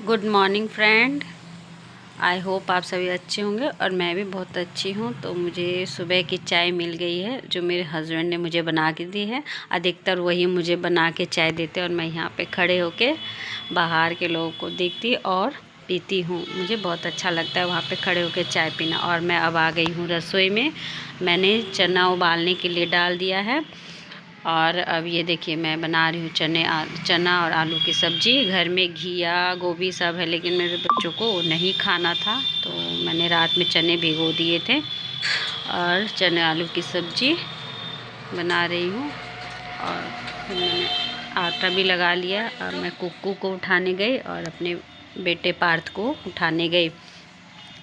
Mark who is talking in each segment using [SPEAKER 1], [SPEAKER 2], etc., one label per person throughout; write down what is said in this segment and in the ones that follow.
[SPEAKER 1] Good morning friend. I hope आप सभी अच्छे होंगे और मैं भी बहुत अच्छी हूँ। तो मुझे सुबह की चाय मिल गई है जो मेरे हस्बैंड ने मुझे बना के दी है। अधिकतर वही मुझे बना के चाय देते हैं और मैं यहाँ पे खड़े होके बाहर के लोगों को देखती और पीती हूँ। मुझे बहुत अच्छा लगता है वहाँ पे खड़े होके चाय पीना। और मैं अब आ गई हूँ रसोई में। मैंने चना उबालने के लिए डाल दिया है और अब ये देखिए मैं बना रही हूँ चना और आलू की सब्ज़ी। घर में घिया गोभी सब है लेकिन मेरे बच्चों को नहीं खाना था तो मैंने रात में चने भिगो दिए थे और चने आलू की सब्ज़ी बना रही हूँ। और फिर मैंने आटा भी लगा लिया और मैं कुक्कू को उठाने गई और अपने बेटे पार्थ को उठाने गई।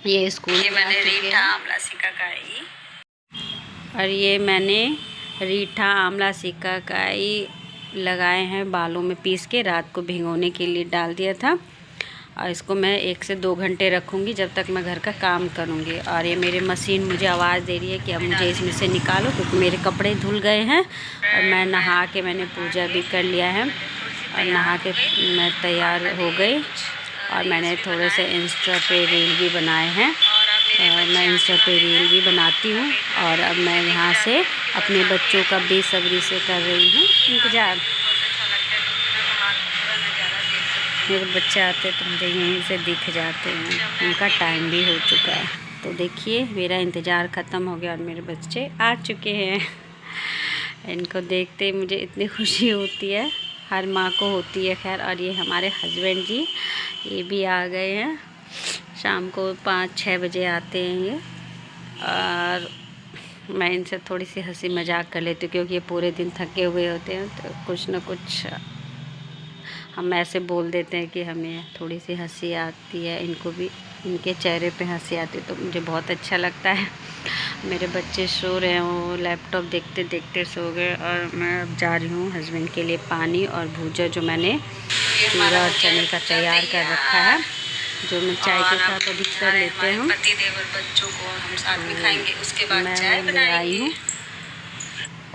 [SPEAKER 1] ये स्कूल
[SPEAKER 2] मैंने रीठा आंवला सिकाकाई
[SPEAKER 1] और ये मैंने रीठा आंवला सिकाकाई लगाए हैं बालों में पीस के, रात को भिगोने के लिए डाल दिया था और इसको मैं 1 से 2 घंटे रखूँगी जब तक मैं घर का काम करूँगी। और ये मेरी मशीन मुझे आवाज़ दे रही है कि अब मुझे इसमें से निकालो क्योंकि मेरे कपड़े धुल गए हैं और मैं नहा के मैंने पूजा भी कर लिया है और नहा के मैं तैयार हो गई। और मैंने थोड़े से इंस्टा पे रील भी बनाए हैं और मैं इंस्टा पे रील भी बनाती हूँ। और अब मैं यहाँ से अपने बच्चों का बेसब्री से कर रही हूँ इंतज़ार। मेरे बच्चे आते तो मुझे यहीं से दिख जाते हैं, उनका टाइम भी हो चुका है। तो देखिए मेरा इंतज़ार ख़त्म हो गया और मेरे बच्चे आ चुके हैं। इनको देखते ही मुझे इतनी खुशी होती है, हर माँ को होती है खैर। और ये हमारे हस्बैंड जी ये भी आ गए हैं, शाम को 5-6 बजे आते हैं ये। और मैं इनसे थोड़ी सी हंसी मजाक कर लेती हूँ क्योंकि ये पूरे दिन थके हुए होते हैं तो कुछ न कुछ हम ऐसे बोल देते हैं कि हमें थोड़ी सी हंसी आती है, इनको भी इनके चेहरे पे हंसी आती है तो मुझे बहुत अच्छा लगता है। मेरे बच्चे सो रहे हैं, वो लैपटॉप देखते देखते सो गए। और मैं अब जा रही हूँ हस्बैंड के लिए पानी और भूजा जो मैंने चूड़ा और चने का तैयार कर रखा है, जो मैं चाय के साथ अभी कर लेते हैं।
[SPEAKER 2] पति देवर बच्चों को हम साथ में खाएंगे, उसके बाद चाय
[SPEAKER 1] मैं आई हूँ।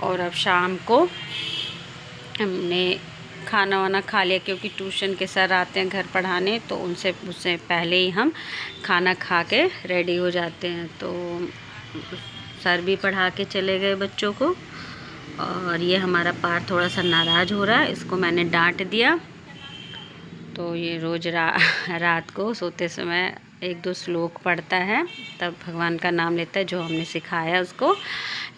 [SPEAKER 1] और अब शाम को हमने खाना वाना खा लिया क्योंकि ट्यूशन के सर आते हैं घर पढ़ाने तो उससे पहले ही हम खाना खा के रेडी हो जाते हैं। तो सर भी पढ़ा के चले गए बच्चों को। और ये हमारा पार्थ थोड़ा सा नाराज़ हो रहा है, इसको मैंने डांट दिया। तो ये रोज़ रात को सोते समय 1-2 श्लोक पढ़ता है, तब भगवान का नाम लेता है जो हमने सिखाया उसको।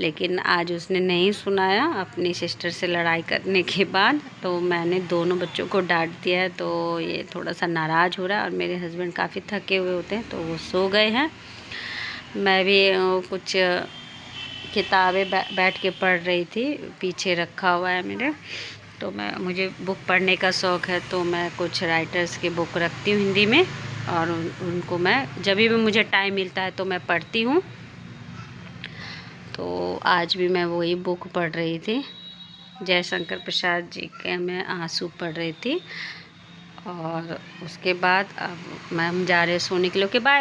[SPEAKER 1] लेकिन आज उसने नहीं सुनाया अपनी सिस्टर से लड़ाई करने के बाद, तो मैंने दोनों बच्चों को डांट दिया है। तो ये थोड़ा सा नाराज़ हो रहा है और मेरे हस्बैंड काफ़ी थके हुए होते हैं तो वो सो गए हैं। मैं भी कुछ किताबें बैठ के पढ़ रही थी, पीछे रखा हुआ है मेरे। तो मुझे बुक पढ़ने का शौक़ है तो मैं कुछ राइटर्स की बुक रखती हूँ हिंदी में और उनको मैं जब भी मुझे टाइम मिलता है तो मैं पढ़ती हूँ। तो आज भी मैं वही बुक पढ़ रही थी, जयशंकर प्रसाद जी के मैं आंसू पढ़ रही थी। और उसके बाद अब हम जा रहे हैं सोने के लिए। बाय।